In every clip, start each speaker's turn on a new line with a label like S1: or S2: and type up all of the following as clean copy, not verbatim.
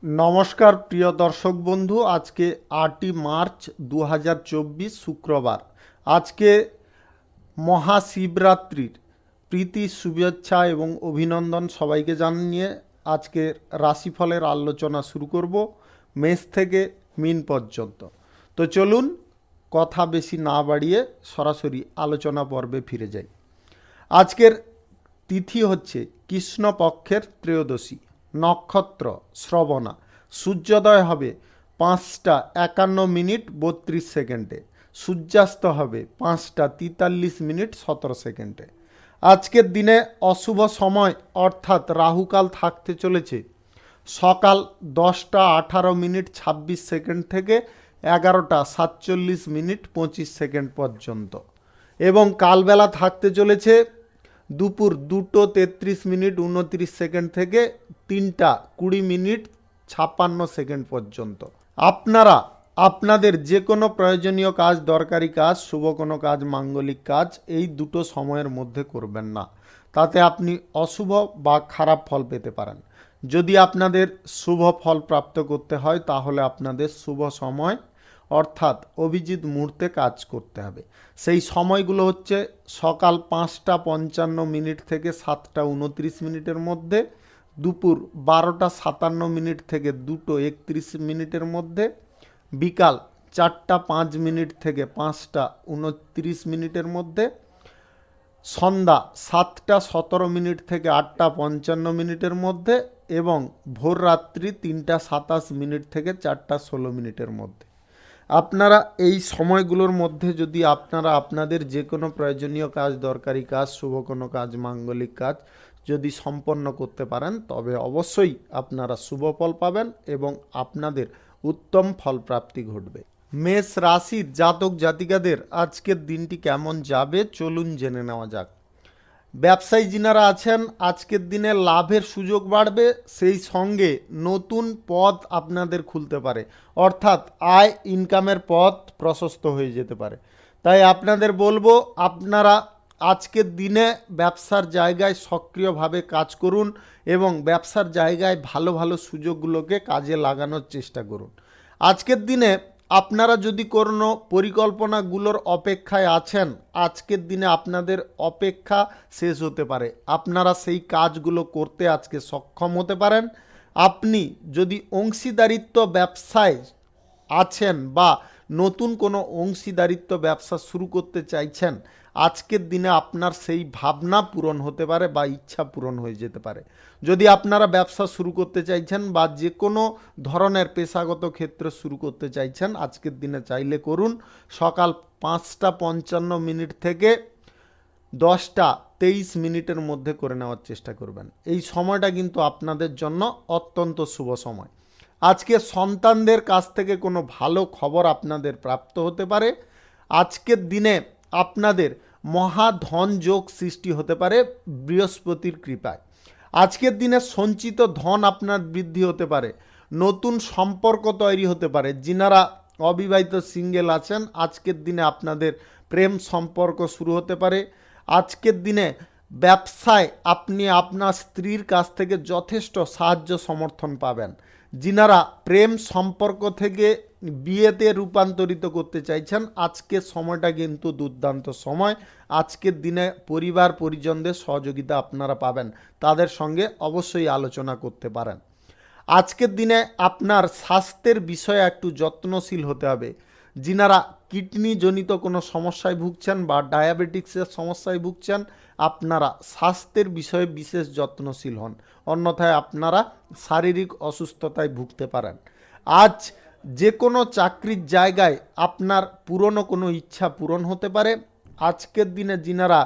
S1: नमस्कार प्रिय दर्शक बंधु आज के 8 मार्च 2024 शुक्रवार आज के महाशिवरात्रिर প্রীতি শুভেচ্ছা এবং অভিনন্দন সবাইকে জানিয়ে আজকে রাশিফলের আলোচনা শুরু করব মেষ থেকে মিন পর্যন্ত। তো চলুন কথা বেশি না বাড়িয়ে সরাসরি আলোচনা পর্বে ফিরে যাই। আজকের তিথি হচ্ছে কৃষ্ণপক্ষের ত্রয়োদশী, নক্ষত্র শ্রবণা, সূর্যোদয় হবে 5:51 সূর্যাস্ত হবে 5:43 আজকের দিনে অশুভ সময় অর্থাৎ রাহুকাল থাকতে চলেছে সকাল 10:18 থেকে 11:47 পর্যন্ত এবং কালবেলা থাকতে চলেছে দুপুর 2:33 থেকে 3:20 পর্যন্ত। আপনারা আপনাদের যে কোনো প্রয়োজনীয় কাজ, দরকারি কাজ, শুভ কোনো কাজ, মাঙ্গলিক কাজ এই দুটো সময়ের মধ্যে করবেন না, তাতে আপনি অশুভ বা খারাপ ফল পেতে পারেন। যদি আপনাদের শুভ ফল প্রাপ্ত করতে হয় তাহলে আপনাদের শুভ সময় অর্থাৎ অভিজিৎ মুহূর্তে কাজ করতে হবে। সেই সময়গুলো হচ্ছে সকাল 5:55 থেকে 7:29 মধ্যে, দুপুর 12:57 থেকে 2:31 মধ্যে, বিকাল 4:05 থেকে 5:29 মধ্যে, সন্ধ্যা 7:17 থেকে 8:55 মধ্যে এবং ভোর রাত্রি 3:27 থেকে 4:16 মধ্যে। আপনারা এই সময়গুলোর মধ্যে যদি আপনারা আপনাদের যে কোনো প্রয়োজনীয় কাজ, দরকারি কাজ, শুভ কোনো কাজ, মাঙ্গলিক কাজ যদি সম্পন্ন করতে পারেন তবে অবশ্যই আপনারা শুভ ফল পাবেন এবং আপনাদের উত্তম ফল প্রাপ্তি ঘটবে। মেষ রাশির জাতক জাতিকাদের আজকের দিনটি কেমন যাবে চলুন জেনে নেওয়া যাক। ব্যবসায়ী যিনারা আছেন আজকের দিনে লাভের সুযোগ বাড়বে, সেই সঙ্গে নতুন পথ আপনাদের খুলতে পারে, অর্থাৎ আয় ইনকামের পথ প্রশস্ত হয়ে যেতে পারে। তাই আপনাদের বলবো আপনারা আজকের দিনে ব্যবসার জায়গায় সক্রিয়ভাবে কাজ করুন এবং ব্যবসার জায়গায় ভালো ভালো সুযোগগুলোকে কাজে লাগানোর চেষ্টা করুন। আজকের দিনে আপনারা যদি কোনো পরিকল্পনাগুলোর অপেক্ষায় আছেন, আজকের দিনে আপনাদের অপেক্ষা শেষ হতে পারে, আপনারা সেই কাজগুলো করতে আজকে সক্ষম হতে পারেন। আপনি যদি অংশীদারিত্ব ব্যবসায় আছেন বা নতুন কোনো অংশীদারিত্ব ব্যবসা শুরু করতে চাইছেন, আজকের দিনে আপনার সেই ভাবনা পূরণ হতে পারে বা ইচ্ছা পূরণ হয়ে যেতে পারে। যদি আপনারা ব্যবসা শুরু করতে চাইছেন বা যে কোনো ধরনের পেশাগত ক্ষেত্র শুরু করতে চাইছেন, আজকের দিনে চাইলে করুন। সকাল 5:55 থেকে 10:23 মধ্যে করে নেওয়ার চেষ্টা করবেন। এই সময়টা কিন্তু আপনাদের জন্য অত্যন্ত শুভ সময়। আজকে সন্তানদের কাছ থেকে কোনো ভালো খবর আপনাদের প্রাপ্ত হতে পারে। আজকের দিনে আপনাদের মহাধন যোগ সৃষ্টি হতে পারে বৃহস্পতির কৃপায়। আজকের দিনে সঞ্চিত ধন আপনার বৃদ্ধি হতে পারে, নতুন সম্পর্ক তৈরি হতে পারে। যিনারা অবিবাহিত সিঙ্গেল আছেন আজকের দিনে আপনাদের প্রেম সম্পর্ক শুরু হতে পারে। আজকের দিনে ব্যবসায় আপনি আপনার স্ত্রীর কাছ থেকে যথেষ্ট সাহায্য সমর্থন পাবেন। যিনারা প্রেম সম্পর্ক থেকে বিয়েতে রূপান্তরিত করতে চাইছেন আজকের সময়টা কিন্তু দুর্দান্ত সময়। আজকের দিনে পরিবার পরিজনদের সহযোগিতা আপনারা পাবেন, তাদের সঙ্গে অবশ্যই আলোচনা করতে পারেন। আজকের দিনে আপনার স্বাস্থ্যের বিষয়ে একটু যত্নশীল হতে হবে। যিনারা কিডনি জনিত কোনো সমস্যায় ভুগছেন বা ডায়াবেটিক্সের সমস্যায় ভুগছেন, আপনারা স্বাস্থ্যের বিষয়ে বিশেষ যত্নশীল হন, অন্যথায় আপনারা শারীরিক অসুস্থতায় ভুগতে পারেন। আজ যে কোনো চাকরির জায়গায় আপনার পুরনো কোনো ইচ্ছা পূরণ হতে পারে। আজকের দিনে যিনারা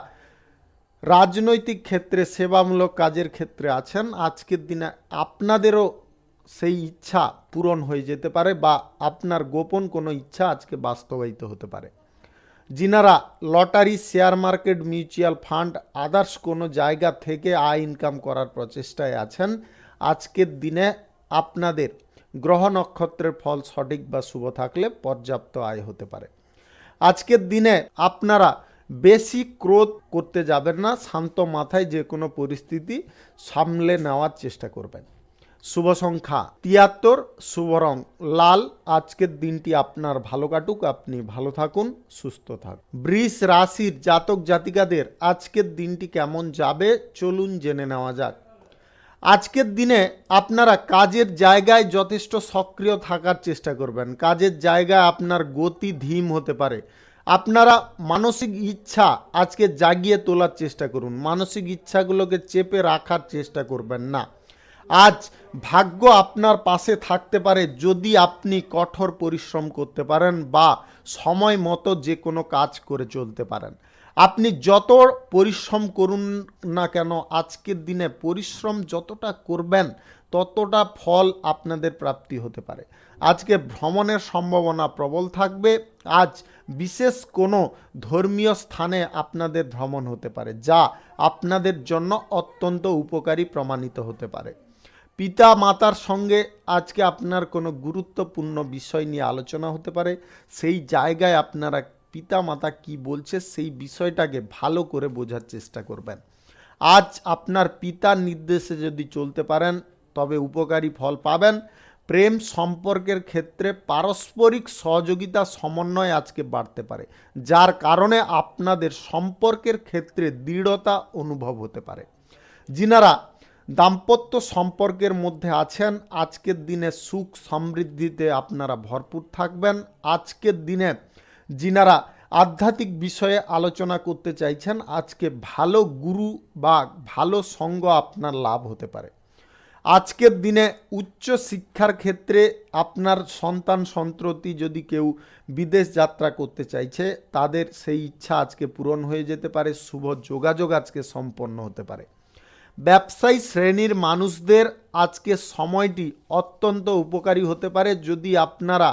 S1: রাজনৈতিক ক্ষেত্রে, সেবামূলক কাজের ক্ষেত্রে আছেন, আজকের দিনে আপনাদেরও সেই ইচ্ছা পূরণ হয়ে যেতে পারে বা আপনার গোপন কোনো ইচ্ছা আজকে বাস্তবায়িত হতে পারে। যিনারা lottery, share market, mutual fund, others কোনো জায়গা থেকে আয় ইনকাম করার প্রচেষ্টায় আছেন, আজকের দিনে আপনাদের গ্রহ নক্ষত্রের ফল সঠিক বা শুভ থাকলে পর্যাপ্ত আয় হতে পারে। আজকের দিনে আপনারা বেশি ক্রোধ করতে যাবেন না, শান্ত মাথায় যে কোনো পরিস্থিতি সামলে নেওয়ার চেষ্টা করবেন। শুভ সংখ্যা 73, শুভ রং লাল। আজকের দিনটি আপনার ভালো কাটুক, আপনি ভালো থাকুন, সুস্থ থাকুন। বৃষ রাশির জাতক জাতিকাদের আজকের দিনটি কেমন যাবে চলুন জেনে নেওয়া যাক। আজকের দিনে আপনারা কাজের জায়গায় যথেষ্ট সক্রিয় থাকার চেষ্টা করবেন। কাজের জায়গায় আপনার গতি ধীম হতে পারে। আপনারা মানসিক ইচ্ছা আজকে জাগিয়ে তোলার চেষ্টা করুন। মানসিক ইচ্ছাগুলোকে চেপে রাখার চেষ্টা করবেন না। আজ ভাগ্য আপনার পাশে থাকতে পারে যদি আপনি কঠোর পরিশ্রম করতে পারেন বা সময় মতো যে কোনো কাজ করে চলতে পারেন। আপনি যত পরিশ্রম করুন না কেন, আজকের দিনে পরিশ্রম যতটা করবেন ততটা ফল আপনাদের প্রাপ্তি হতে পারে। আজকে ভ্রমণের সম্ভাবনা প্রবল থাকবে। আজ বিশেষ কোনো ধর্মীয় স্থানে আপনাদের ভ্রমণ হতে পারে, যা আপনাদের জন্য অত্যন্ত উপকারী প্রমাণিত হতে পারে। পিতা মাতার সঙ্গে আজকে আপনার কোনো গুরুত্বপূর্ণ বিষয় নিয়ে আলোচনা হতে পারে। সেই জায়গায় আপনারা পিতা মাতা কি বলছে সেই বিষয়টাকে ভালো করে বোঝার চেষ্টা করবেন। আজ আপনার পিতার নির্দেশে যদি চলতে পারেন তবে উপকারী ফল পাবেন। প্রেম সম্পর্কের ক্ষেত্রে পারস্পরিক সহযোগিতা সমন্বয় আজকে বাড়তে পারে, যার কারণে আপনাদের সম্পর্কের ক্ষেত্রে দৃঢ়তা অনুভব হতে পারে। যিনারা দাম্পত্য সম্পর্কের মধ্যে আছেন, আজকের দিনে সুখ সমৃদ্ধিতে আপনারা ভরপুর থাকবেন। আজকের দিনে যিনারা আধ্যাত্মিক বিষয়ে আলোচনা করতে চাইছেন, আজকে ভালো গুরু বা ভালো সঙ্গ আপনার লাভ হতে পারে। আজকের দিনে উচ্চ শিক্ষার ক্ষেত্রে আপনার সন্তান সন্ততি যদি কেউ বিদেশ যাত্রা করতে চাইছে, তাদের সেই ইচ্ছা আজকে পূরণ হয়ে যেতে পারে। শুভ যোগাযোগ আজকে সম্পন্ন হতে পারে। ব্যবসায়ী শ্রেণীর মানুষদের আজকে সময়টি অত্যন্ত উপকারী হতে পারে যদি আপনারা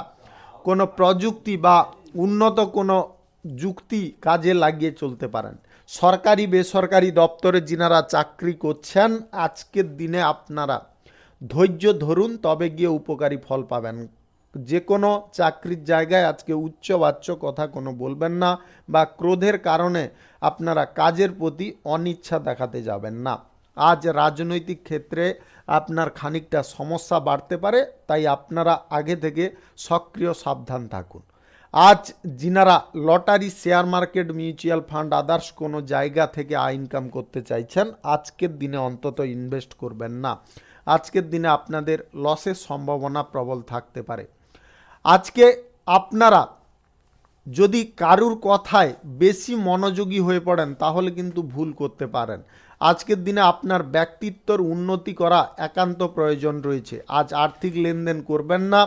S1: কোনো প্রযুক্তি বা উন্নত কোনো যুক্তি কাজে লাগিয়ে চলতে পারেন। সরকারি বেসরকারি দপ্তরে যিনারা চাকরি করছেন, আজকের দিনে আপনারা ধৈর্য ধরুন, তবে গিয়ে উপকারী ফল পাবেন। যে কোনো চাকরির জায়গায় আজকে উচ্চবাচ্য কথা কোনো বলবেন না বা ক্রোধের কারণে আপনারা কাজের প্রতি অনিচ্ছা দেখাতে যাবেন না। আজ রাজনৈতিক ক্ষেত্রে আপনার খানিকটা সমস্যা বাড়তে পারে, তাই আপনারা আগে থেকে সক্রিয় সাবধান থাকুন। আজ যিনারা lottery, share market, mutual fund, others কোনো জায়গা থেকে আয় ইনকাম করতে চাইছেন, আজকের দিনে অন্তত ইনভেস্ট করবেন না। আজকের দিনে আপনাদের লসের সম্ভাবনা প্রবল থাকতে পারে। আজকে আপনারা যদি কারুর কথায় বেশি মনোযোগী হয়ে পড়েন তাহলে কিন্তু ভুল করতে পারেন। আজকের দিনে আপনার ব্যক্তিত্বর উন্নতি করা একান্ত প্রয়োজন রয়েছে। আজ আর্থিক লেনদেন করবেন না।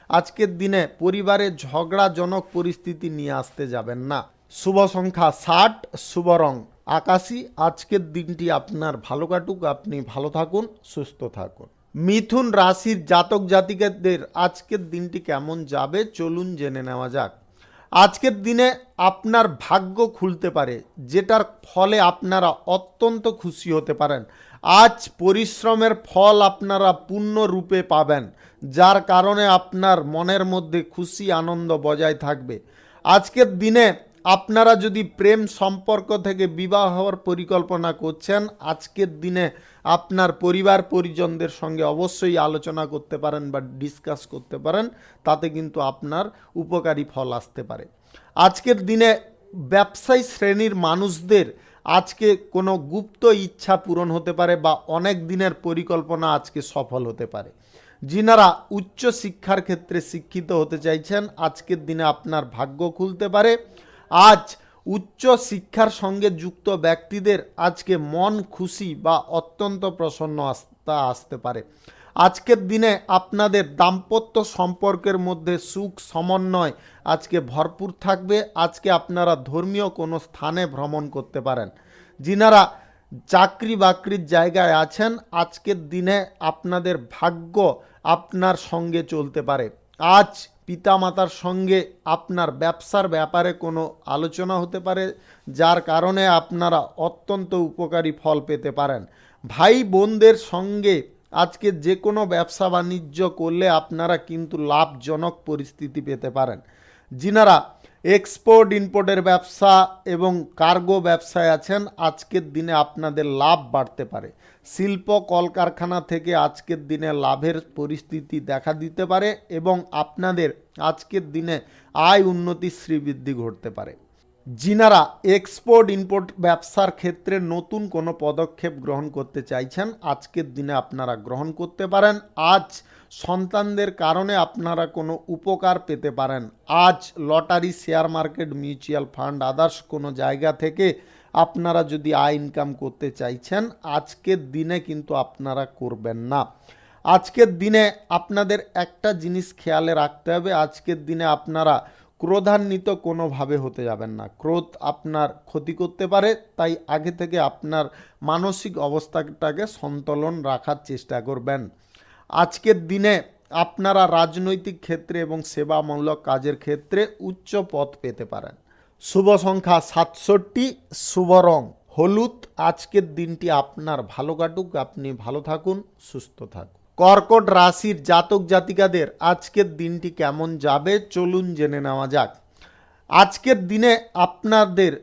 S1: আজকের দিনে পরিবারে ঝগড়াজনক পরিস্থিতি নিয়ে আসতে যাবেন না। শুভ সংখ্যা 60, শুভ রং আকাশী। আজকের দিনটি আপনার ভালো কাটুক, আপনি ভালো থাকুন, সুস্থ থাকুন। মিথুন রাশির জাতক জাতিকাদের আজকের দিনটি কেমন যাবে চলুন জেনে নেওয়া যাক। আজকের দিনে আপনার ভাগ্য খুলতে পারে, যেটার ফলে আপনারা অত্যন্ত খুশি হতে পারেন। আজ পরিশ্রমের ফল আপনারা পূর্ণরূপে পাবেন, যার কারণে আপনার মনের মধ্যে খুশি আনন্দ বজায় থাকবে। আজকের দিনে আপনারা যদি প্রেম সম্পর্ক থেকে বিবাহ হওয়ার পরিকল্পনা করছেন, আজকের দিনে আপনার পরিবার পরিজনদের সঙ্গে অবশ্যই আলোচনা করতে পারেন বা ডিসকাস করতে পারেন, তাতে কিন্তু আপনার উপকারী ফল আসতে পারে। আজকের দিনে ব্যবসায়ী শ্রেণীর মানুষদের আজকে কোনো গুপ্ত ইচ্ছা পূরণ হতে পারে বা অনেক দিনের পরিকল্পনা আজকে সফল হতে পারে। যিনারা উচ্চ শিক্ষার ক্ষেত্রে শিক্ষিত হতে চাইছেন, আজকের দিনে আপনার ভাগ্য খুলতে পারে। আজ উচ্চ শিক্ষার সঙ্গে যুক্ত ব্যক্তিদের আজকে মন খুশি বা অত্যন্ত প্রসন্নতা আসতে পারে। আজকের দিনে আপনাদের দাম্পত্য সম্পর্কের মধ্যে সুখ সমন্বয় আজকে ভরপুর থাকবে। আজকে আপনারা ধর্মীয় কোনো স্থানে ভ্রমণ করতে পারেন। যিনারা চাকরি বাকরির জায়গায় আছেন, আজকের দিনে আপনাদের ভাগ্য আপনার সঙ্গে চলতে পারে। আজ পিতামাতার সঙ্গে আপনার ব্যবসার ব্যাপারে কোনো আলোচনা হতে পারে, যার কারণে আপনারা অত্যন্ত উপকারী ফল পেতে পারেন। ভাই বোনদের সঙ্গে আজকে যে কোনো ব্যবসা বাণিজ্য করলে আপনারা কিন্তু লাভজনক পরিস্থিতি পেতে পারেন। যিনারা এক্সপোর্ট ইম্পোর্টের ব্যবসা এবং কার্গো ব্যবসায় আছেন, আজকের দিনে আপনাদের লাভ বাড়তে পারে। শিল্প কলকারখানা থেকে আজকের দিনে লাভের পরিস্থিতি দেখা দিতে পারে এবং আপনাদের আজকের দিনে আয় উন্নতি শ্রীবৃদ্ধি ঘটতে পারে। যিনারা এক্সপোর্ট ইম্পোর্ট ব্যবসার ক্ষেত্রে নতুন কোনো পদক্ষেপ গ্রহণ করতে চাইছেন, আজকের দিনে আপনারা গ্রহণ করতে পারেন। আজ সন্তানদের কারণে আপনারা কোনো উপকার পেতে পারেন। আজ lottery, share market, mutual fund, others কোনো জায়গা থেকে আপনারা যদি আয় ইনকাম করতে চাইছেন, আজকের দিনে কিন্তু আপনারা করবেন না। আজকের দিনে আপনাদের একটা জিনিস খেয়ালে রাখতে হবে, আজকের দিনে আপনারা ক্রোধান্বিত কোনোভাবে হতে যাবেন না। ক্রোধ আপনার ক্ষতি করতে পারে, তাই আগে থেকে আপনার মানসিক অবস্থাটাকে সন্তুলন রাখার চেষ্টা করবেন। আজকের দিনে আপনারা রাজনৈতিক ক্ষেত্রে এবং সেবামূলক কাজের ক্ষেত্রে উচ্চ পদ পেতে পারেন। শুভ সংখ্যা 67, শুভ রং হলুদ। আজকের দিনটি আপনার ভালো কাটুক, আপনি ভালো থাকুন, সুস্থ থাকুন। কর্কট রাশির জাতক জাতিকাদের আজকের দিনটি কেমন যাবে চলুন জেনে নেওয়া যাক। আজকের দিনে আপনাদের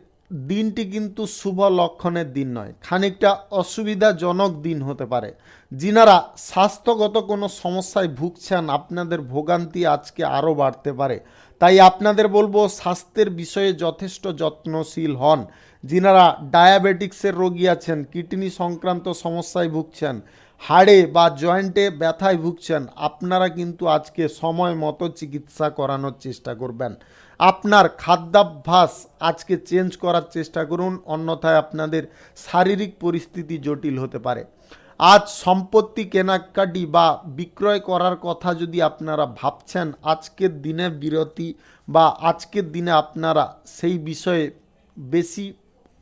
S1: দিনটি কিন্তু শুভ লক্ষণের দিন নয়, খানিকটা অসুবিধাজনক দিন হতে পারে। যিনারা স্বাস্থ্যগত কোনো সমস্যায় ভুগছেন, আপনাদের ভোগান্তি আজকে আরও বাড়তে পারে। তাই আপনাদের বলবো স্বাস্থ্যের বিষয়ে যথেষ্ট যত্নশীল হন। যিনারা ডায়াবেটিক্সের রোগী আছেন, কিডনি সংক্রান্ত সমস্যায় ভুগছেন, হাড়ে বা জয়েন্টে ব্যথায় ভুগছেন, আপনারা কিন্তু আজকে সময় মতো চিকিৎসা করানোর চেষ্টা করবেন। আপনার খাদ্যাভ্যাস আজকে চেঞ্জ করার চেষ্টা করুন, অন্যথায় আপনাদের শারীরিক পরিস্থিতি জটিল হতে পারে। আজ সম্পত্তি কেনাকাটি বা বিক্রয় করার কথা যদি আপনারা ভাবছেন, আজকের দিনে বিরতি বা আজকের দিনে আপনারা সেই বিষয়ে বেশি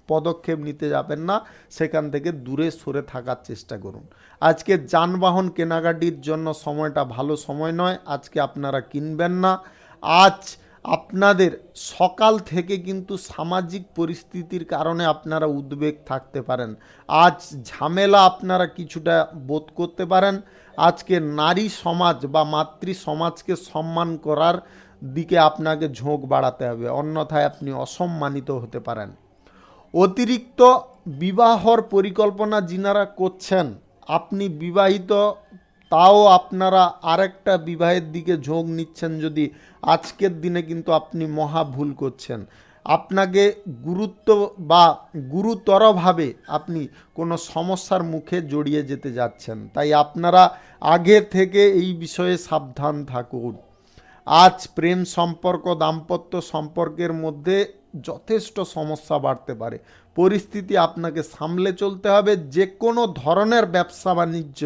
S1: পদক্ষেপ নিতে যাবেন না, সেখান থেকে দূরে সরে থাকার চেষ্টা করুন। আজকে যানবাহন কেনাকাটির জন্য সময়টা ভালো সময় নয়, আজকে আপনারা কিনবেন না। আজ আপনাদের সকাল থেকে কিন্তু সামাজিক পরিস্থিতির কারণে আপনারা উদ্বেগ থাকতে পারেন। আজ ঝামেলা আপনারা কিছুটা বোধ করতে পারেন। আজকে নারী সমাজ বা মাতৃ সমাজকে সম্মান করার দিকে আপনাকে ঝোঁক বাড়াতে হবে, অন্যথায় আপনি অসম্মানিত হতে পারেন। অতিরিক্ত বিবাহর পরিকল্পনা যিনারা করছেন, আপনি বিবাহিত তাও আপনারা আরেকটা বিবাহের দিকে ঝোঁক নিচ্ছেন যদি, আজকের দিনে কিন্তু আপনি মহা ভুল করছেন। আপনাকে গুরুতরভাবে আপনি কোনো সমস্যার মুখে জড়িয়ে যেতে যাচ্ছেন, তাই আপনারা আগে থেকে এই বিষয়ে সাবধান থাকুন। আজ প্রেম সম্পর্ক, দাম্পত্য সম্পর্কের মধ্যে যথেষ্ট সমস্যা বাড়তে পারে। পরিস্থিতি আপনাকে সামলে চলতে হবে। যে কোনো ধরনের ব্যবসা বাণিজ্য,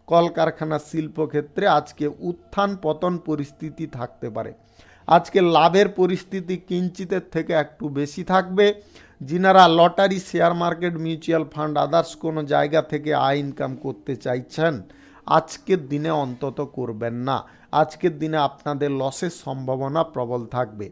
S1: কলকারখানা, শিল্পক্ষেত্রে আজকে উত্থান পতন পরিস্থিতি থাকতে পারে। আজকে লাভের পরিস্থিতি কিঞ্চিতের থেকে একটু বেশি থাকবে। যিনারা lottery, share market, mutual fund, others কোনো জায়গা থেকে আয় ইনকাম করতে চাইছেন, আজকের দিনে অন্তত করবেন না। আজকের দিনে আপনাদের লসের সম্ভাবনা প্রবল থাকবে।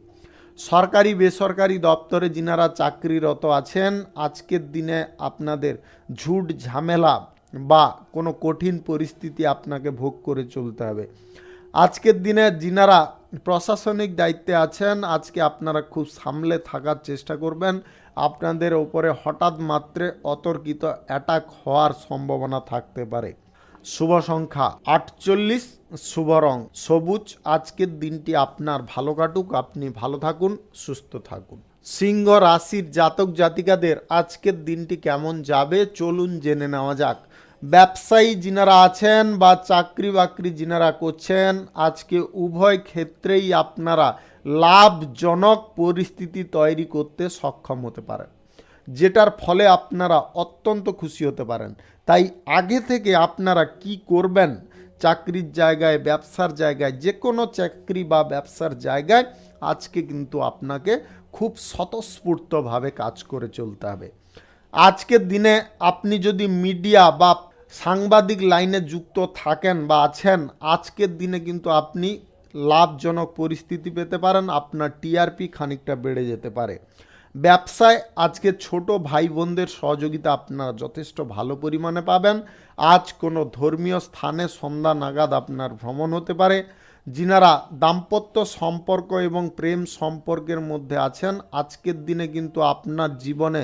S1: সরকারি বেসরকারি দপ্তরে যিনারা চাকরিরত আছেন, আজকের দিনে আপনাদের ঝুট ঝামেলা বা কোনো কঠিন পরিস্থিতি আপনাকে ভোগ করে চলতে হবে। আজকের দিনে যিনারা প্রশাসনিক দায়িত্বে আছেন, আজকে আপনারা খুব সামলে থাকার চেষ্টা করবেন। আপনাদের ওপরে হঠাৎ মাত্রে অতর্কিত অ্যাটাক হওয়ার সম্ভাবনা থাকতে পারে। শুভ সংখ্যা 48, শুভ রং সবুজ। আজকের দিনটি আপনার ভালো কাটুক, আপনি ভালো থাকুন, সুস্থ থাকুন। সিংহ রাশির জাতক জাতিকাদের আজকের দিনটি কেমন যাবে চলুন জেনে নেওয়া যাক। ব্যবসায়ী যিনারা আছেন বা চাকরি বাকরি যিনারা করছেন, আজকে উভয় ক্ষেত্রেই আপনারা লাভজনক পরিস্থিতি তৈরি করতে সক্ষম হতে পারেন, যেটার ফলে আপনারা অত্যন্ত খুশি হতে পারেন। তাই আগে থেকে আপনারা কি করবেন, চাকরির জায়গায়, ব্যবসার জায়গায়, যে কোনো চাকরি বা ব্যবসার জায়গায় আজকে কিন্তু আপনাকে খুব স্বতঃস্ফূর্তভাবে কাজ করে চলতে হবে। আজকের দিনে আপনি যদি মিডিয়া বা সাংবাদিক লাইনে যুক্ত থাকেন বা আছেন, আজকের দিনে কিন্তু আপনি লাভজনক পরিস্থিতি পেতে পারেন, আপনার টিআরপি খানিকটা বেড়ে যেতে পারে। ব্যবসায় আজকে ছোট ভাই বোনদের সহযোগিতা আপনারা যথেষ্ট ভালো পরিমাণে পাবেন। আজ কোনো ধর্মীয় স্থানে সন্ধ্যা নাগাদ আপনার ভ্রমণ হতে পারে। যিনারা দাম্পত্য সম্পর্ক এবং প্রেম সম্পর্কের মধ্যে আছেন, আজকের দিনে কিন্তু আপনার জীবনে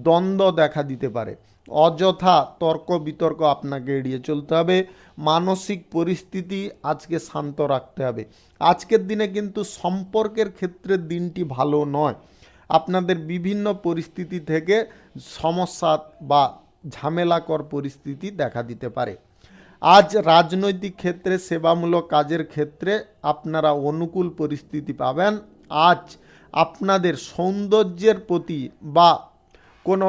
S1: দ্বন্দ্ব দেখা দিতে পারে। অযথা তর্ক বিতর্ক আপনাকে এড়িয়ে চলতে হবে। মানসিক পরিস্থিতি আজকে শান্ত রাখতে হবে। আজকের দিনে কিন্তু সম্পর্কের ক্ষেত্রে দিনটি ভালো নয়। আপনাদের বিভিন্ন পরিস্থিতি থেকে সমস্যা বা ঝামেলাকর পরিস্থিতি দেখা দিতে পারে। আজ রাজনৈতিক ক্ষেত্রে সেবামূলক কাজের ক্ষেত্রে আপনারা অনুকূল পরিস্থিতি পাবেন। আজ আপনাদের সৌন্দর্যের প্রতি বা কোনো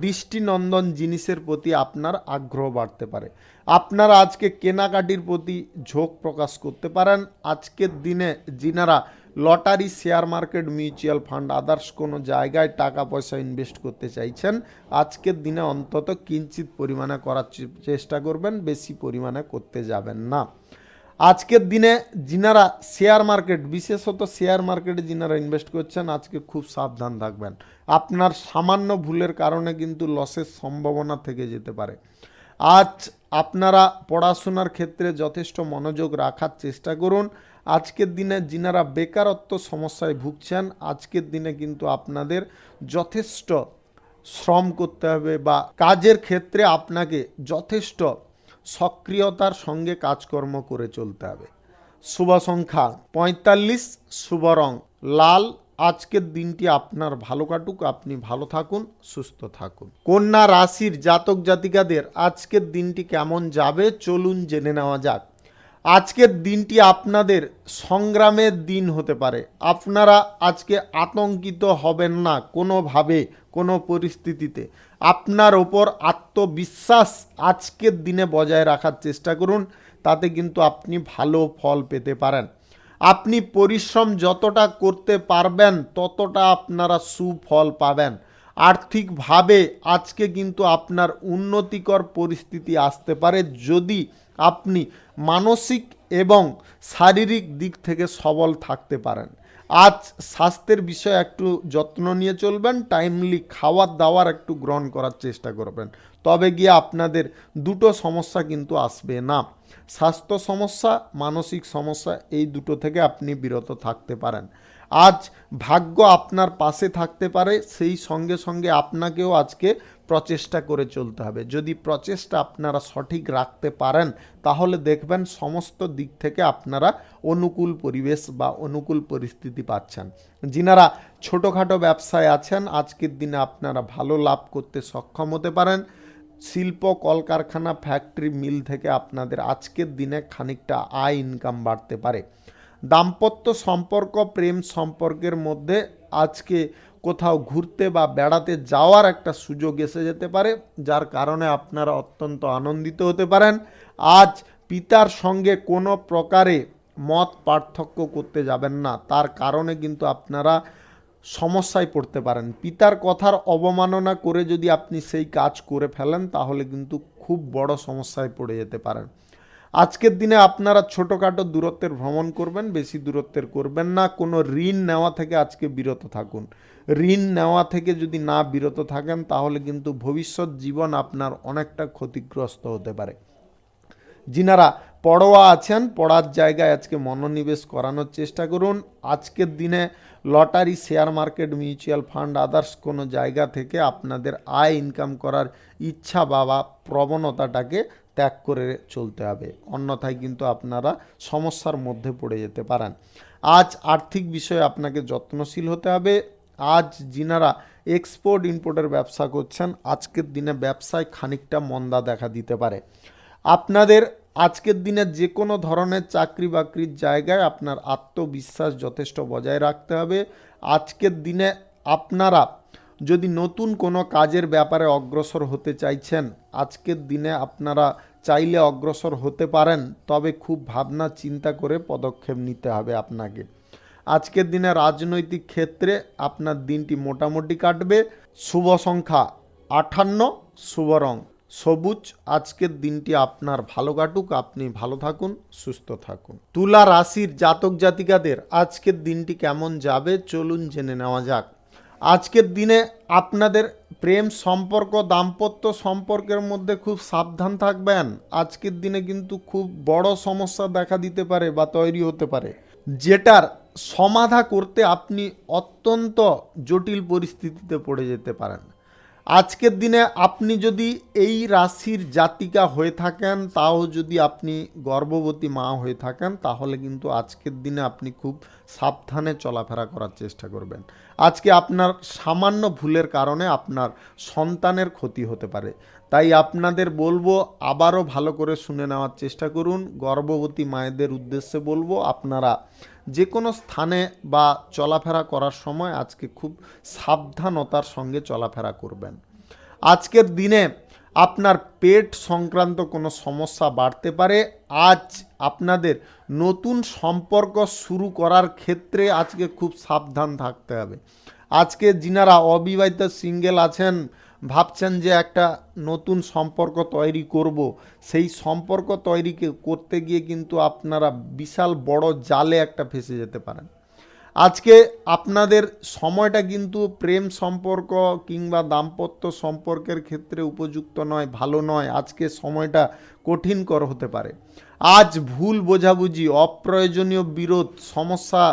S1: দৃষ্টিনন্দন জিনিসের প্রতি আপনার আগ্রহ বাড়তে পারে। আপনারা আজকে কেনাকাটির প্রতি ঝোঁক প্রকাশ করতে পারেন। আজকের দিনে যিনারা lottery, share market, mutual fund, others কোনো জায়গায় টাকা পয়সা ইনভেস্ট করতে চাইছেন, আজকের দিনে অন্তত কিঞ্চিত পরিমাণে করার চেষ্টা করবেন, বেশি পরিমাণে করতে যাবেন না। আজকের দিনে যিনারা শেয়ার মার্কেট, বিশেষত শেয়ার মার্কেটে যিনারা ইনভেস্ট করছেন, আজকে খুব সাবধান থাকবেন। আপনার সামান্য ভুলের কারণে কিন্তু লসের সম্ভাবনা থেকে যেতে পারে। আজ আপনারা পড়াশোনার ক্ষেত্রে যথেষ্ট মনোযোগ রাখার চেষ্টা করুন। আজকের দিনে যিনারা বেকারত্ব সমস্যায় ভুগছেন, আজকের দিনে কিন্তু আপনাদের যথেষ্ট শ্রম করতে হবে বা কাজের ক্ষেত্রে আপনাকে যথেষ্ট সক্রিয়তার সঙ্গে কাজকর্ম করে চলতে হবে। শুভ সংখ্যা 45, শুভ রং লাল। আজকের দিনটি আপনার ভালো কাটুক, আপনি ভালো থাকুন, সুস্থ থাকুন। কন্যা রাশির জাতক জাতিকাদের আজকের দিনটি কেমন যাবে চলুন জেনে নেওয়া যাক। আজকের দিনটি আপনাদের সংগ্রামের দিন হতে পারে। আপনারা আজকে আতঙ্কিত হবেন না কোনোভাবে, কোনো পরিস্থিতিতে। আপনার ওপর আত্মবিশ্বাস আজকের দিনে বজায় রাখার চেষ্টা করুন, তাতে কিন্তু আপনি ভালো ফল পেতে পারেন। আপনি পরিশ্রম যতটা করতে পারবেন ততটা আপনারা সুফল পাবেন। আর্থিকভাবে আজকে কিন্তু আপনার উন্নতিকর পরিস্থিতি আসতে পারে যদি আপনি মানসিক এবং শারীরিক দিক থেকে সবল থাকতে পারেন। আজ স্বাস্থ্যের বিষয়ে একটু যত্ন নিয়ে চলবেন, টাইমলি খাওয়ার দাওয়ার একটু গ্রহণ করার চেষ্টা করবেন, তবে গিয়ে আপনাদের দুটো সমস্যা কিন্তু আসবে না। স্বাস্থ্য সমস্যা, মানসিক সমস্যা, এই দুটো থেকে আপনি বিরত থাকতে পারেন। আজ ভাগ্য আপনার পাশে থাকতে পারে, সেই সঙ্গে সঙ্গে আপনাকেও আজকে প্রচেষ্টা করে চলতে হবে। যদি প্রচেষ্টা আপনারা সঠিক রাখতে পারেন তাহলে দেখবেন সমস্ত দিক থেকে আপনারা অনুকূল পরিবেশ বা অনুকূল পরিস্থিতি পাচ্ছেন। যিনারা ছোটোখাটো ব্যবসায় আছেন, আজকের দিনে আপনারা ভালো লাভ করতে সক্ষম হতে পারেন। শিল্প, কলকারখানা, ফ্যাক্টরি, মিল থেকে আপনাদের আজকের দিনে খানিকটা আয় ইনকাম বাড়তে পারে। দাম্পত্য সম্পর্ক, প্রেম সম্পর্কের মধ্যে আজকে কোথাও ঘুরতে বা বেড়াতে যাওয়ার একটা সুযোগ এসে যেতে পারে, যার কারণে আপনারা অত্যন্ত আনন্দিত হতে পারেন। আজ পিতার সঙ্গে কোনো প্রকারে মত পার্থক্য করতে যাবেন না, তার কারণে কিন্তু আপনারা সমস্যায় পড়তে পারেন। পিতার কথার অবমাননা করে যদি আপনি সেই কাজ করে ফেলেন তাহলে কিন্তু খুব বড় সমস্যায় পড়ে যেতে পারেন। আজকের দিনে আপনারা ছোটোখাটো দূরত্বের ভ্রমণ করবেন, বেশি দূরত্বের করবেন না। কোনো ঋণ নেওয়া থেকে আজকে বিরত থাকুন। ঋণ নেওয়া থেকে যদি না বিরত থাকেন তাহলে কিন্তু ভবিষ্যৎ জীবন আপনার অনেকটা ক্ষতিগ্রস্ত হতে পারে। যিনারা পড়ুয়া আছেন, পড়ার জায়গায় আজকে মনোনিবেশ করানোর চেষ্টা করুন। আজকের দিনে lottery, share market, mutual fund, others কোনো জায়গা থেকে আপনাদের আয় ইনকাম করার ইচ্ছা বা প্রবণতাটাকে ত্যাগ করে চলতে হবে, অন্যথায় কিন্তু আপনারা সমস্যার মধ্যে পড়ে যেতে পারেন। আজ আর্থিক বিষয়ে আপনাকে যত্নশীল হতে হবে। আজ যিনারা এক্সপোর্ট ইম্পোর্টের ব্যবসা করছেন, আজকের দিনে ব্যবসায় খানিকটা মন্দা দেখা দিতে পারে। আপনাদের আজকের দিনে যে কোনো ধরনের চাকরি বাকরির জায়গায় আপনার আত্মবিশ্বাস যথেষ্ট বজায় রাখতে হবে। আজকের দিনে আপনারা যদি নতুন কোনো কাজের ব্যাপারে অগ্রসর হতে চাইছেন, আজকের দিনে আপনারা চাইলে অগ্রসর হতে পারেন, তবে খুব ভাবনা চিন্তা করে পদক্ষেপ নিতে হবে আপনাকে। আজকের দিনে রাজনৈতিক ক্ষেত্রে আপনার দিনটি মোটামুটি কাটবে। শুভ সংখ্যা 58, শুভ রং সবুজ। আজকের দিনটি আপনার ভালো কাটুক, আপনি ভালো থাকুন, সুস্থ থাকুন। তুলা রাশির জাতক জাতিকাদের আজকের দিনটি কেমন যাবে চলুন জেনে নেওয়া যাক। আজকের দিনে আপনাদের প্রেম সম্পর্ক দাম্পত্য সম্পর্কের মধ্যে খুব সাবধান থাকবেন। আজকের দিনে কিন্তু খুব বড় সমস্যা দেখা দিতে পারে বা তৈরি হতে পারে, যেটার সমাধা করতে আপনি অত্যন্ত জটিল পরিস্থিতিতে পড়ে যেতে পারেন। আজকের দিনে আপনি যদি এই রাশির জাতিকা হয়ে থাকেন, তাও যদি আপনি গর্ভবতী মা হয়ে থাকেন, তাহলে কিন্তু আজকের দিনে আপনি খুব সাবধানে চলাফেরা করার চেষ্টা করবেন। আজকে আপনার সামান্য ভুলের কারণে আপনার সন্তানের ক্ষতি হতে পারে। তাই আপনাদের বলবো, আবারও ভালো করে শুনে নেওয়ার চেষ্টা করুন। গর্ভবতী মায়েদের উদ্দেশ্যে বলবো, আপনারা যে কোনো স্থানে বা চলাফেরা করার সময় আজকে খুব সাবধানতার সঙ্গে চলাফেরা করবেন। আজকের দিনে আপনার পেট সংক্রান্ত কোনো সমস্যা বাড়তে পারে। আজ আপনাদের নতুন সম্পর্ক শুরু করার ক্ষেত্রে আজকে খুব সাবধান থাকতে হবে। আজকে যিনারা অবিবাহিত সিঙ্গেল আছেন, ভাবছেন যে একটা নতুন সম্পর্ক তৈরি করব, সেই সম্পর্ক তৈরি করতে গিয়ে কিন্তু আপনারা বিশাল বড় জালে একটা ফেঁসে যেতে পারেন। আজকে আপনাদের সময়টা কিন্তু প্রেম সম্পর্ক কিংবা দাম্পত্য সম্পর্কের ক্ষেত্রে উপযুক্ত নয়, ভালো নয়। আজকে সময়টা কঠিনকর হতে পারে। আজ ভুল বোঝাবুঝি, অপ্রয়োজনীয় বিরোধ সমস্যা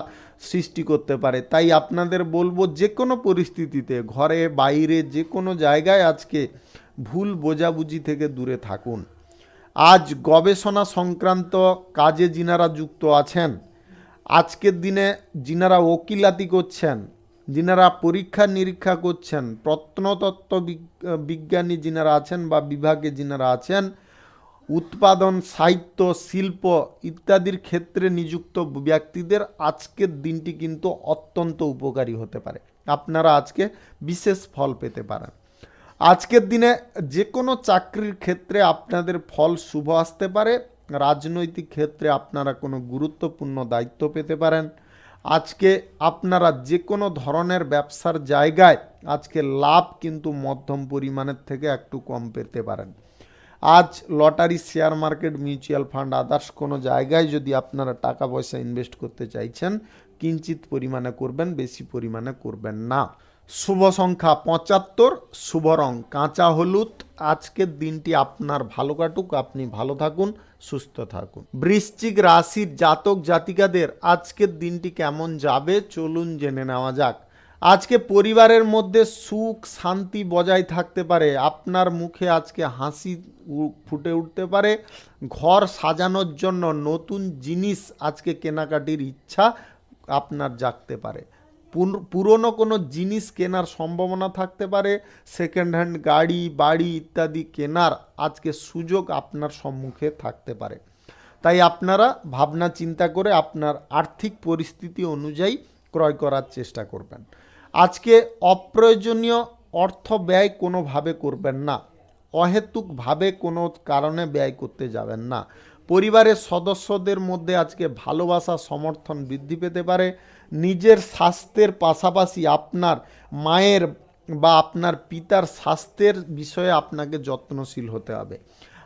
S1: সৃষ্টি করতে পারে। তাই আপনাদের বলবো, যে কোনো পরিস্থিতিতে ঘরে বাইরে যে কোনো জায়গায় আজকে ভুল বোঝাবুঝি থেকে দূরে থাকুন। আজ গবেষণা সংক্রান্ত কাজে যিনারা যুক্ত আছেন, আজকের দিনে যিনারা ওকিলাতি করছেন, যিনারা পরীক্ষা নিরীক্ষা করছেন, প্রত্নতত্ত্ব বিজ্ঞানী যিনারা আছেন বা বিভাগে যিনারা আছেন, উৎপাদন, সাহিত্য, শিল্প ইত্যাদির ক্ষেত্রে নিযুক্ত ব্যক্তিদের আজকের দিনটি কিন্তু অত্যন্ত উপকারী হতে পারে। আপনারা আজকে বিশেষ ফল পেতে পারেন। আজকের দিনে যে কোনো চাকরির ক্ষেত্রে আপনাদের ফল শুভ আসতে পারে। রাজনৈতিক ক্ষেত্রে আপনারা কোনো গুরুত্বপূর্ণ দায়িত্ব পেতে পারেন। আজকে আপনারা যে কোনো ধরনের ব্যবসার জায়গায় আজকে লাভ কিন্তু মধ্যম পরিমাণের থেকে একটু কম পেতে পারেন। আজ lottery, share market, mutual fund, others কোনো জায়গায় যদি আপনারা টাকা পয়সা ইনভেস্ট করতে চাইছেন, কিঞ্চিত পরিমাণে করবেন, বেশি পরিমাণে করবেন না। শুভ সংখ্যা 75, শুভ রং কাঁচা হলুদ। আজকের দিনটি আপনার ভালো কাটুক, আপনি ভালো থাকুন, সুস্থ থাকুন। বৃশ্চিক রাশির জাতক জাতিকাদের আজকের দিনটি কেমন যাবে চলুন জেনে নেওয়া যাক। আজকে পরিবারের মধ্যে সুখ শান্তি বজায় থাকতে পারে। আপনার মুখে আজকে হাসি ফুটে উঠতে পারে। ঘর সাজানোর জন্য নতুন জিনিস আজকে কেনাকাটির ইচ্ছা আপনার জাগতে পারে। পুরনো কোনো জিনিস কেনার সম্ভাবনা থাকতে পারে। সেকেন্ড হ্যান্ড গাড়ি, বাড়ি ইত্যাদি কেনার আজকে সুযোগ আপনার সম্মুখে থাকতে পারে। তাই আপনারা ভাবনা চিন্তা করে আপনার আর্থিক পরিস্থিতি অনুযায়ী ক্রয় করার চেষ্টা করবেন। আজকে অপ্রয়োজনীয় অর্থ ব্যয় কোনোভাবে করবেন না। অহেতুকভাবে কোনো কারণে ব্যয় করতে যাবেন না। পরিবারের সদস্যদের মধ্যে আজকে ভালোবাসা সমর্থন বৃদ্ধি পেতে পারে। নিজের স্বাস্থ্যের পাশাপাশি আপনার মায়ের বা আপনার পিতার স্বাস্থ্যের বিষয়ে আপনাকে যত্নশীল হতে হবে।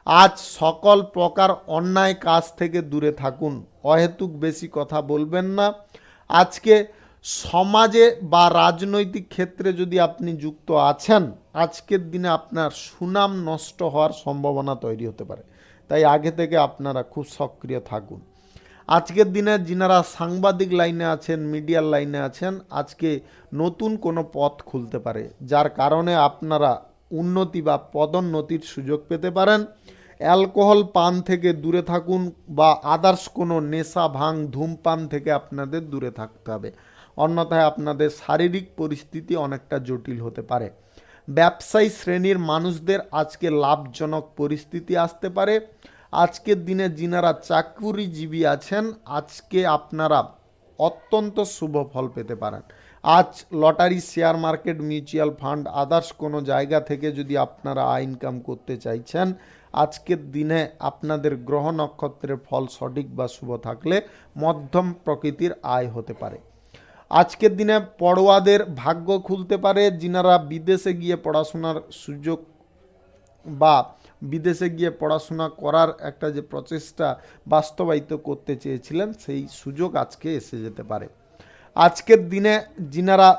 S1: আজ সকল প্রকার অন্যায় কাজ থেকে দূরে থাকুন। অহেতুক বেশি কথা বলবেন না। আজকে সমাজে বা রাজনৈতিক ক্ষেত্রে যদি আপনি যুক্ত আছেন, আজকের দিনে আপনার সুনাম নষ্ট হওয়ার সম্ভাবনা তৈরি হতে পারে। তাই আগে থেকে আপনারা খুব সক্রিয় থাকুন। আজকের দিনে যিনারা সাংবাদিক লাইনে আছেন, মিডিয়ার লাইনে আছেন, আজকে নতুন কোনো পথ খুলতে পারে, যার কারণে আপনারা উন্নতি বা পদোন্নতির সুযোগ পেতে পারেন। অ্যালকোহল পান থেকে দূরে থাকুন বা আদার্স কোনো নেশা, ভাঙ, ধূমপান থেকে আপনাদের দূরে থাকতে হবে। অন্যথায় আপনাদের শারীরিক পরিস্থিতি অনেকটা জটিল হতে পারে। ব্যবসায়ী শ্রেণীর মানুষদের আজকে লাভজনক পরিস্থিতি আসতে পারে। আজকের দিনে যিনারা চাকরিজীবী আছেন, আজকে আপনারা অত্যন্ত শুভ ফল পেতে পারেন। আজ lottery, share market, mutual fund, others কোনো জায়গা থেকে যদি আপনারা আয় ইনকাম করতে চাইছেন, আজকের দিনে আপনাদের গ্রহ নক্ষত্রের ফল সঠিক বা শুভ থাকলে মধ্যম প্রকৃতির আয় হতে পারে। আজকের দিনে পড়ুয়াদের ভাগ্য খুলতে পারে। যিনারা বিদেশে গিয়ে পড়াশোনার সুযোগ বা বিদেশে গিয়ে পড়াশোনা করার একটা যে প্রচেষ্টা বাস্তবায়িত করতে চেয়েছিলেন, সেই সুযোগ আজকে এসে যেতে পারে। আজকের দিনে যিনারা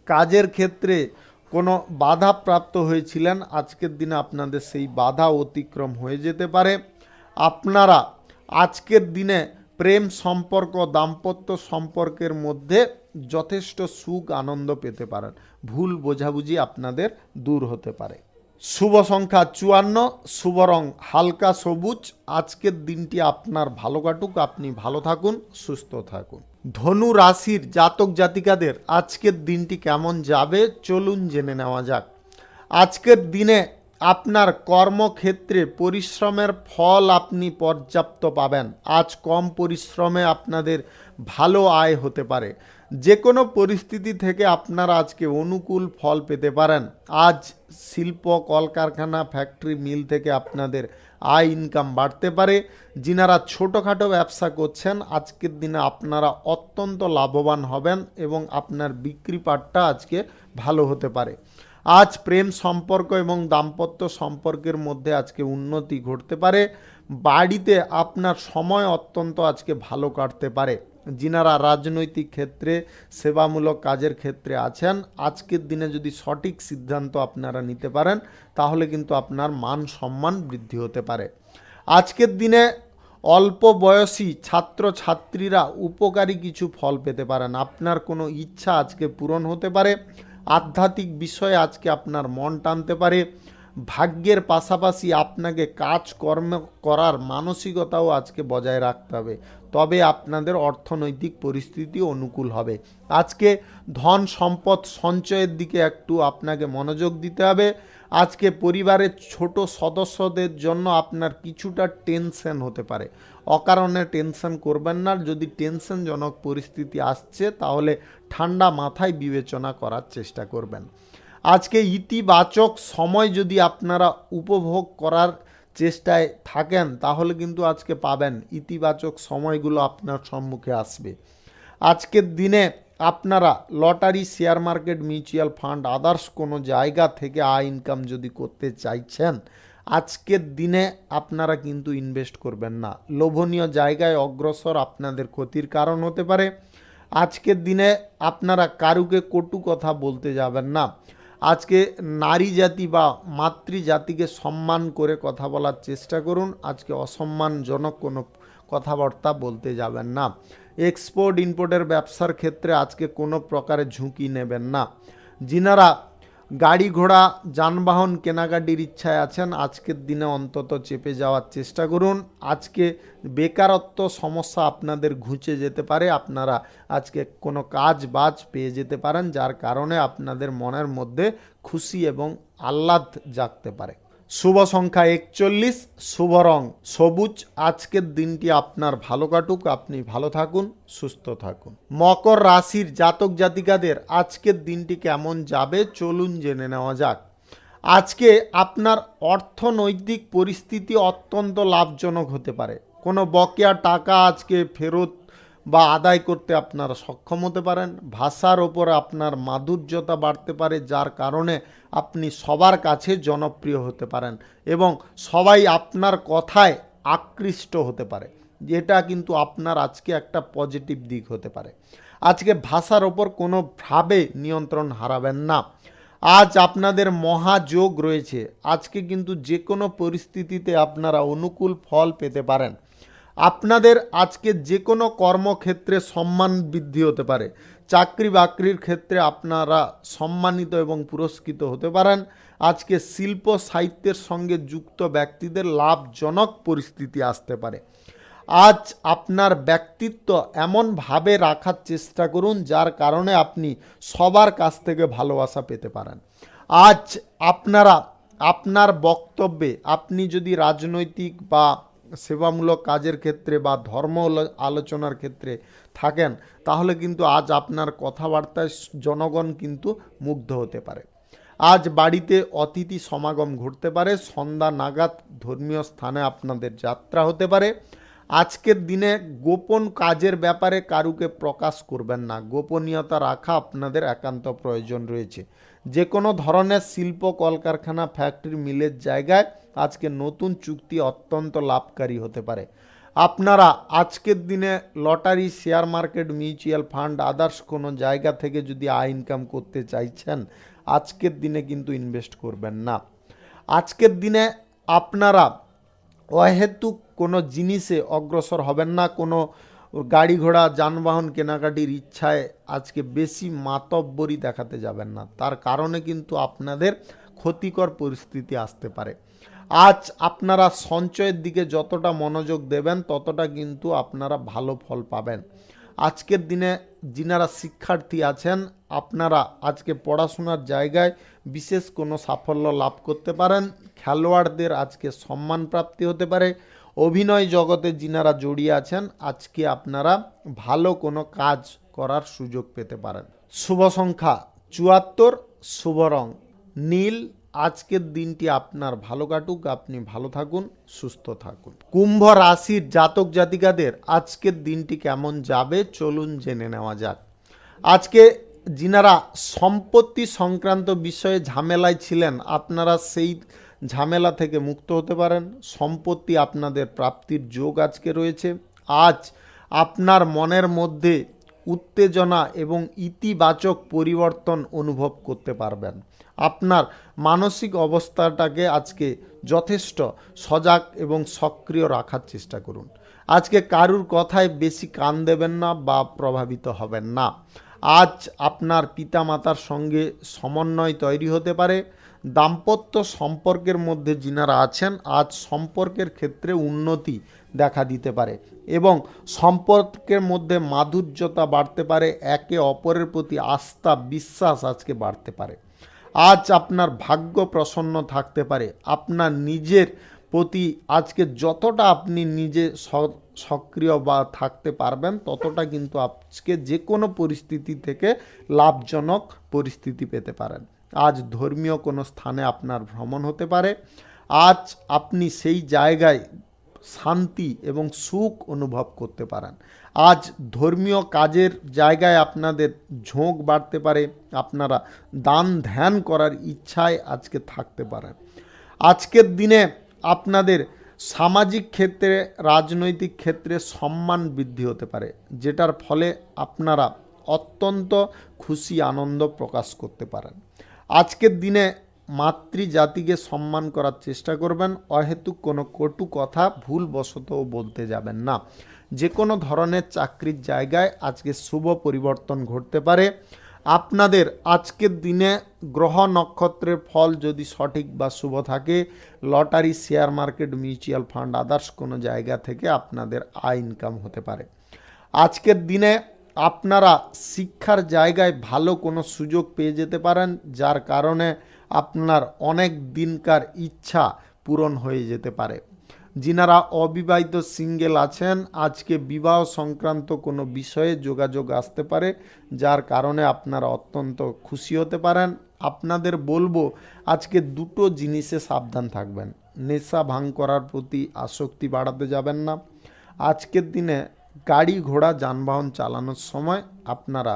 S1: কাজের ক্ষেত্রে কোনো বাধা প্রাপ্ত হয়েছিলেন, আজকের দিনে আপনাদের সেই বাধা অতিক্রম হয়ে যেতে পারে। আপনারা আজকের দিনে প্রেম সম্পর্ক, দাম্পত্য সম্পর্কের মধ্যে যথেষ্ট সুখ আনন্দ পেতে পারেন। ভুল বোঝাবুঝি আপনাদের দূর হতে পারে। শুভ সংখ্যা 54, শুভ রং হালকা সবুজ। আজকের দিনটি আপনার ভালো কাটুক, আপনি ভালো থাকুন, সুস্থ থাকুন। ধনু রাশির জাতক জাতিকাদের আজকের দিনটি কেমন যাবে চলুন জেনে নেওয়া যাক। আজকের দিনে আপনার কর্মক্ষেত্রে পরিশ্রমের ফল আপনি পর্যাপ্ত পাবেন। আজ কম পরিশ্রমে আপনাদের ভালো আয় হতে পারে। যে কোনো পরিস্থিতি থেকে আপনারা আজকে অনুকূল ফল পেতে পারেন। আজ শিল্প, কলকারখানা, ফ্যাক্টরি, মিল থেকে আপনাদের আয় ইনকাম বাড়তে পারে। যিনারা ছোটোখাটো ব্যবসা করছেন, আজকের দিনে আপনারা অত্যন্ত লাভবান হবেন এবং আপনার বিক্রি পাটটা আজকে ভালো হতে পারে। আজ প্রেম সম্পর্ক এবং দাম্পত্য সম্পর্কের মধ্যে আজকে উন্নতি ঘটতে পারে। বাড়িতে আপনার সময় অত্যন্ত আজকে ভালো কাটতে পারে। যিনারা রাজনৈতিক ক্ষেত্রে, সেবামূলক কাজের ক্ষেত্রে আছেন, আজকের দিনে যদি সঠিক সিদ্ধান্ত আপনারা নিতে পারেন তাহলে কিন্তু আপনার মান সম্মান বৃদ্ধি হতে পারে। আজকের দিনে অল্প বয়সী ছাত্র ছাত্রীরা উপকারী কিছু ফল পেতে পারেন। আপনার কোনো ইচ্ছা আজকে পূরণ হতে পারে। আধ্যাত্মিক বিষয়ে আজকে আপনার মন টানতে পারে। ভাগ্যের পাশাপাশি আপনাকে কাজকর্ম করার মানসিকতাও আজকে বজায় রাখতে হবে, তবে আপনাদের অর্থনৈতিক পরিস্থিতি অনুকূল হবে। আজকে ধন সম্পদ সঞ্চয়ের দিকে একটু আপনাকে মনোযোগ দিতে হবে। আজকে পরিবারের ছোট সদস্যদের জন্য আপনার কিছুটা টেনশন হতে পারে। অকারণে টেনশন করবেন না। যদি টেনশনজনক পরিস্থিতি আসছে তাহলে ঠান্ডা মাথায় বিবেচনা করার চেষ্টা করবেন। আজকে ইতিবাচক সময় যদি আপনারা উপভোগ করার চেষ্টায় থাকেন তাহলে কিন্তু আজকে পাবেন। ইতিবাচক সময়গুলো আপনার সম্মুখে আসবে। আজকের দিনে আপনারা lottery, share market, mutual fund, others কোনো জায়গা থেকে আয় ইনকাম যদি করতে চাইছেন, আজকের দিনে আপনারা কিন্তু ইনভেস্ট করবেন না। লোভনীয় জায়গায় অগ্রসর আপনাদের ক্ষতির কারণ হতে পারে। আজকের দিনে আপনারা কারুকে কটু কথা বলতে যাবেন না। আজকে নারী জাতি বা মাতৃজাতিকে সম্মান করে কথা বলার চেষ্টা করুন। আজকে অসম্মানজনক কোনো কথাবার্তা বলতে যাবেন না। এক্সপোর্ট ইম্পোর্টের ব্যবসার ক্ষেত্রে আজকে কোনো প্রকারে ঝুঁকি নেবেন না। যিনারা গাড়ি ঘোড়া যানবাহন কেনাকাটির ইচ্ছায় আছেন, আজকের দিনে অন্তত চেপে যাওয়ার চেষ্টা করুন। আজকে বেকারত্ব সমস্যা আপনাদের ঘুচে যেতে পারে। আপনারা আজকে কোনো কাজ বাজ পেয়ে যেতে পারেন, যার কারণে আপনাদের মনের মধ্যে খুশি এবং আহ্লাদ জাগতে পারে। শুভ সংখ্যা 41, শুভ রং সবুজ। আজকের দিনটি আপনার ভালো কাটুক, আপনি ভালো থাকুন, সুস্থ থাকুন। মকর রাশির জাতক জাতিকাদের আজকের দিনটি কেমন যাবে চলুন জেনে নেওয়া যাক। আজকে আপনার অর্থনৈতিক পরিস্থিতি অত্যন্ত লাভজনক হতে পারে। কোনো বকেয়া টাকা আজকে ফেরত বা আদায় করতে আপনারা সক্ষম হতে পারেন। ভাষার ওপর আপনার মাধুর্যতা বাড়তে পারে, যার কারণে আপনি সবার কাছে জনপ্রিয় হতে পারেন এবং সবাই আপনার কথায় আকৃষ্ট হতে পারে। যেটা কিন্তু আপনার আজকে একটা পজিটিভ দিক হতে পারে। আজকে ভাষার ওপর কোনোভাবে নিয়ন্ত্রণ হারাবেন না। আজ আপনাদের মহাযোগ রয়েছে। আজকে কিন্তু যে কোনো পরিস্থিতিতে আপনারা অনুকূল ফল পেতে পারেন। আপনাদের আজকে যে কোনো কর্মক্ষেত্রে সম্মান বৃদ্ধি হতে পারে। চাকরি বাকরির ক্ষেত্রে আপনারা সম্মানিত এবং পুরস্কৃত হতে পারেন। আজকে শিল্প সাহিত্যের সঙ্গে যুক্ত ব্যক্তিদের লাভজনক পরিস্থিতি আসতে পারে। আজ আপনার ব্যক্তিত্ব এমনভাবে রাখার চেষ্টা করুন যার কারণে আপনি সবার কাছ থেকে ভালোবাসা পেতে পারেন। আজ আপনারা আপনার বক্তব্যে, আপনি যদি রাজনৈতিক বা সেবামূলক কাজের ক্ষেত্রে বা ধর্ম আলোচনার ক্ষেত্রে থাকেন, তাহলে কিন্তু আজ আপনার কথাবার্তায় জনগণ কিন্তু মুগ্ধ হতে পারে। আজ বাড়িতে অতিথি সমাগম ঘটতে পারে। সন্ধ্যা নাগাদ ধর্মীয় স্থানে আপনাদের যাত্রা হতে পারে। আজকের দিনে গোপন কাজের ব্যাপারে কারুকে প্রকাশ করবেন না। গোপনীয়তা রাখা আপনাদের একান্ত প্রয়োজন রয়েছে। যে কোনো ধরনের শিল্প, কলকারখানা, ফ্যাক্টরি, মিলের জায়গায় আজকে নতুন চুক্তি অত্যন্ত লাভকারী হতে পারে। আপনারা আজকের দিনে lottery, share market, mutual fund, others কোনো জায়গা থেকে যদি আয় ইনকাম করতে চাইছেন, আজকের দিনে কিন্তু ইনভেস্ট করবেন না। আজকের দিনে আপনারা অহেতুক কোনো জিনিসে অগ্রসর হবেন না। কোনো গাড়ি ঘোড়া যানবাহন কেনাকাটির ইচ্ছায় আজকে বেশি মাতব্বরি দেখাতে যাবেন না, তার কারণে কিন্তু আপনাদের ক্ষতিকর পরিস্থিতি আসতে পারে। আজ আপনারা সঞ্চয়ের দিকে যতটা মনোযোগ দেবেন ততটা কিন্তু আপনারা ভালো ফল পাবেন। আজকের দিনে যিনারা শিক্ষার্থী আছেন, আপনারা আজকে পড়াশোনার জায়গায় বিশেষ কোনো সাফল্য লাভ করতে পারেন। খেলোয়াড়দের আজকে সম্মান প্রাপ্তি হতে পারে। অভিনয় জগতে যিনারা জড়িয়ে আছেন, আজকে আপনারা ভালো কোনো কাজ করার সুযোগ পেতে পারেন। শুভ সংখ্যা ৭৪, শুভ রং নীল। আজকের দিনটি আপনার ভালো কাটুক, আপনি ভালো থাকুন, সুস্থ থাকুন। কুম্ভ রাশির জাতক জাতিকাদের আজকের দিনটি কেমন যাবে চলুন জেনে নেওয়া যাক। আজকে যিনারা সম্পত্তি সংক্রান্ত বিষয়ে ঝামেলায় ছিলেন, আপনারা সেই ঝামেলা থেকে মুক্ত হতে পারেন। সম্পত্তি আপনাদের প্রাপ্তির যোগ আজকে রয়েছে। আজ আপনার মনের মধ্যে উত্তেজনা এবং ইতিবাচক পরিবর্তন অনুভব করতে পারবেন। আপনার মানসিক অবস্থাটাকে আজকে যথেষ্ট সজাগ এবং সক্রিয় রাখার চেষ্টা করুন। আজকে কারুর কথায় বেশি কান দেবেন না বা প্রভাবিত হবেন না। আজ আপনার পিতামাতার সঙ্গে সমন্বয় তৈরি হতে পারে। দাম্পত্য সম্পর্কের মধ্যে যিনারা আছেন, আজ সম্পর্কের ক্ষেত্রে উন্নতি দেখা দিতে পারে এবং সম্পর্কের মধ্যে মাধুর্যতা বাড়তে পারে। একে অপরের প্রতি আস্থা বিশ্বাস আজকে বাড়তে পারে। আজ আপনার ভাগ্য প্রসন্ন থাকতে পারে। আপনার নিজের প্রতি আজকে যতটা আপনি নিজে সক্রিয় বা থাকতে পারবেন, ততটা কিন্তু আজকে যে কোনো পরিস্থিতি থেকে লাভজনক পরিস্থিতি পেতে পারেন। আজ ধর্মীয় কোনো স্থানে আপনার ভ্রমণ হতে পারে। আজ আপনি সেই জায়গায় শান্তি এবং সুখ অনুভব করতে পারেন। আজ ধর্মীয় কাজের জায়গায় আপনাদের ঝোঁক বাড়তে পারে। আপনারা দান ধ্যান করার ইচ্ছায় আজকে থাকতে পারেন। আজকের দিনে আপনাদের সামাজিক ক্ষেত্রে, রাজনৈতিক ক্ষেত্রে সম্মান বৃদ্ধি হতে পারে, যেটার ফলে আপনারা অত্যন্ত খুশি আনন্দ প্রকাশ করতে পারেন। আজকের দিনে মাতৃজাতিকে সম্মান করার চেষ্টা করবেন। অহেতুক কোনো কটু কথা ভুলবশত বলতে যাবেন না। যে কোনো ধরনের চাকরির জায়গায় আজকে শুভ পরিবর্তন ঘটতে পারে। আপনাদের আজকের দিনে গ্রহ নক্ষত্রের ফল যদি সঠিক বা শুভ থাকে, lottery, share market, mutual fund, others কোনো জায়গা থেকে আপনাদের আয় ইনকাম হতে পারে। আজকের দিনে আপনারা শিক্ষার জায়গায় ভালো কোনো সুযোগ পেয়ে যেতে পারেন, যার কারণে আপনার অনেক দিনকার ইচ্ছা পূরণ হয়ে যেতে পারে। যিনারা অবিবাহিত সিঙ্গেল আছেন, আজকে বিবাহ সংক্রান্ত কোনো বিষয়ে যোগাযোগ আসতে পারে, যার কারণে আপনারা অত্যন্ত খুশি হতে পারেন। আপনাদের বলবো আজকে দুটো জিনিসে সাবধান থাকবেন। নেশা ভাঙ করার প্রতি আসক্তি বাড়াতে যাবেন না। আজকের দিনে গাড়ি ঘোড়া যানবাহন চালানোর সময় আপনারা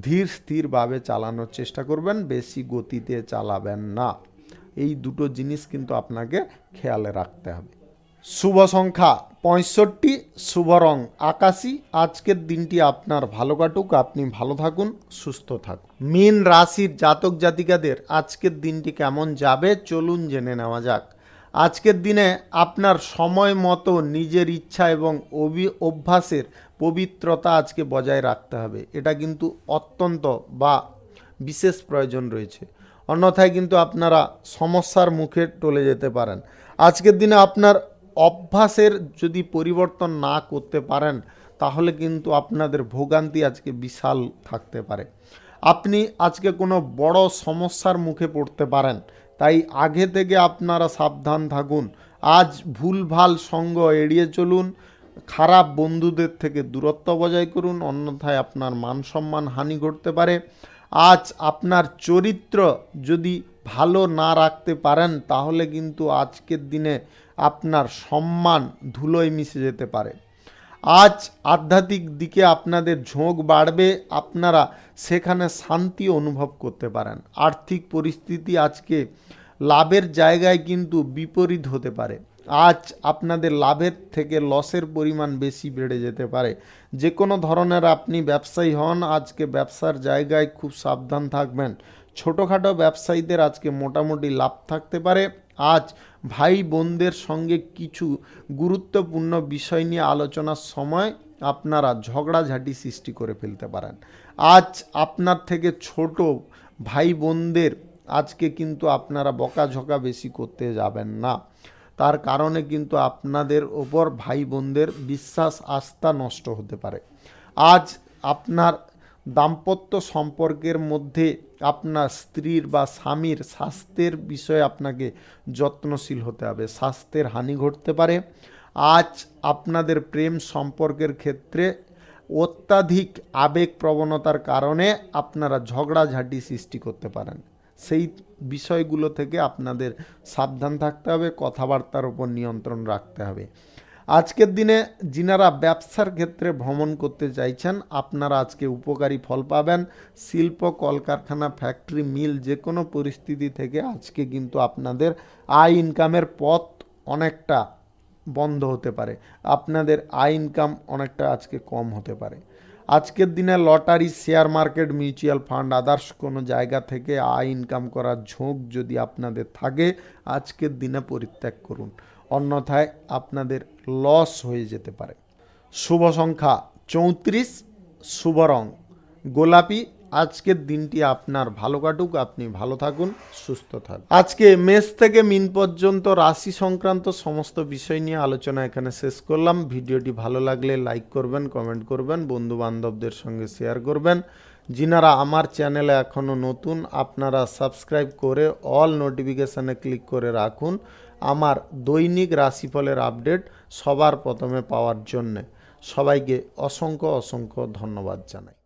S1: ধীর স্থিরভাবে চালানোর চেষ্টা করবেন, বেশি গতিতে চালাবেন না। এই দুটো জিনিস কিন্তু আপনাকে খেয়ালে রাখতে হবে। শুভ সংখ্যা 65, শুভ রং আকাশী। আজকের দিনটি আপনার ভালো কাটুক, আপনি ভালো থাকুন, সুস্থ থাকুন। মীন রাশির জাতক জাতিকাদের আজকের দিনটি কেমন যাবে চলুন জেনে নেওয়া যাক। আজকের দিনে আপনার সময় মতো নিজের ইচ্ছা এবং অভ্যাসের পবিত্রতা আজকে বজায় রাখতে হবে। এটা কিন্তু অত্যন্ত বা বিশেষ প্রয়োজন রয়েছে, অন্যথায় কিন্তু আপনারা সমস্যার মুখে টলে যেতে পারেন। আজকের দিনে আপনার অভ্যাসের যদি পরিবর্তন না করতে পারেন, তাহলে কিন্তু আপনাদের ভোগান্তি আজকে বিশাল থাকতে পারে। আপনি আজকে কোনো বড় সমস্যার মুখে পড়তে পারেন, তাই আগে থেকে আপনারা সাবধান থাকুন। আজ ভুলভাল সঙ্গ এড়িয়ে চলুন, খারাপ বন্ধুদের থেকে দূরত্ব বজায় করুন, অন্যথায় আপনার মান সম্মান হানি ঘটতে পারে। আজ আপনার চরিত্র যদি ভালো না রাখতে পারেন, তাহলে কিন্তু আজকের দিনে আপনার সম্মান ধুলোয় মিশে যেতে পারে। আজ আধ্যাত্মিক দিকে আপনাদের ঝোঁক বাড়বে, আপনারা সেখানে শান্তি অনুভব করতে পারেন। আর্থিক পরিস্থিতি আজকে লাভের জায়গায় কিন্তু বিপরীত হতে পারে। আজ আপনাদের লাভের থেকে লসের পরিমাণ বেশি বেড়ে যেতে পারে। যে কোনো ধরনের আপনি ব্যবসায়ী হন, আজকে ব্যবসার জায়গায় খুব সাবধান থাকবেন। ছোটোখাটো ব্যবসায়ীদের আজকে মোটামুটি লাভ থাকতে পারে। আজ ভাই বোনদের সঙ্গে কিছু গুরুত্বপূর্ণ বিষয় নিয়ে আলোচনার সময় আপনারা ঝগড়াঝাটি সৃষ্টি করে ফেলতে পারেন। আজ আপনার থেকে ছোট ভাই বোনদের আজকে কিন্তু আপনারা বকাঝকা বেশি করতে যাবেন না। তার কারণে কিন্তু আপনাদের ওপর ভাই বোনদের বিশ্বাস আস্থা নষ্ট হতে পারে। আজ আপনার দাম্পত্য সম্পর্কের মধ্যে আপনার স্ত্রীর বা স্বামীর স্বাস্থ্যের বিষয়ে আপনাকে যত্নশীল হতে হবে, স্বাস্থ্যের হানি ঘটতে পারে। আজ আপনাদের প্রেম সম্পর্কের ক্ষেত্রে অত্যাধিক আবেগ প্রবণতার কারণে আপনারা ঝগড়াঝাটি সৃষ্টি করতে পারেন। সেই বিষয়গুলো থেকে আপনাদের সাবধান থাকতে হবে, কথাবার্তার উপর নিয়ন্ত্রণ রাখতে হবে। আজকের দিনে যিনারা ব্যবসার ক্ষেত্রে ভ্রমণ করতে চাইছেন, আপনারা আজকে উপকারী ফল পাবেন। শিল্প, কলকারখানা, ফ্যাক্টরি, মিল যে কোনো পরিস্থিতি থেকে আজকে কিন্তু আপনাদের আয় ইনকামের পথ অনেকটা বন্ধ হতে পারে, আপনাদের আয় ইনকাম অনেকটা আজকে কম হতে পারে। আজকের দিনে lottery, share market, mutual fund, others কোনো জায়গা থেকে আয় ইনকাম করার ঝোঁক যদি আপনাদের থাকে, আজকের দিনে পরিত্যাগ করুন, অন্যথায় আপনাদের লস হয়ে যেতে পারে। শুভ সংখ্যা 34, শুভ রং গোলাপি। আজকের দিনটি আপনার ভালো কাটুক, আপনি ভালো থাকুন, সুস্থ থাকুন। আজকে মেষ থেকে মিন পর্যন্ত রাশি সংক্রান্ত সমস্ত বিষয় নিয়ে আলোচনা এখানে শেষ করলাম। ভিডিওটি ভালো লাগলে লাইক করবেন, কমেন্ট করবেন, বন্ধু বান্ধবদের সঙ্গে শেয়ার করবেন। যিনারা আমার চ্যানেলে এখনও নতুন, আপনারা সাবস্ক্রাইব করে অল নোটিফিকেশানে ক্লিক করে রাখুন আমার দৈনিক রাশিফলের আপডেট সবার প্রথমে পাওয়ার জন্যে। সবাইকে অসংখ্য অসংখ্য ধন্যবাদ জানাই।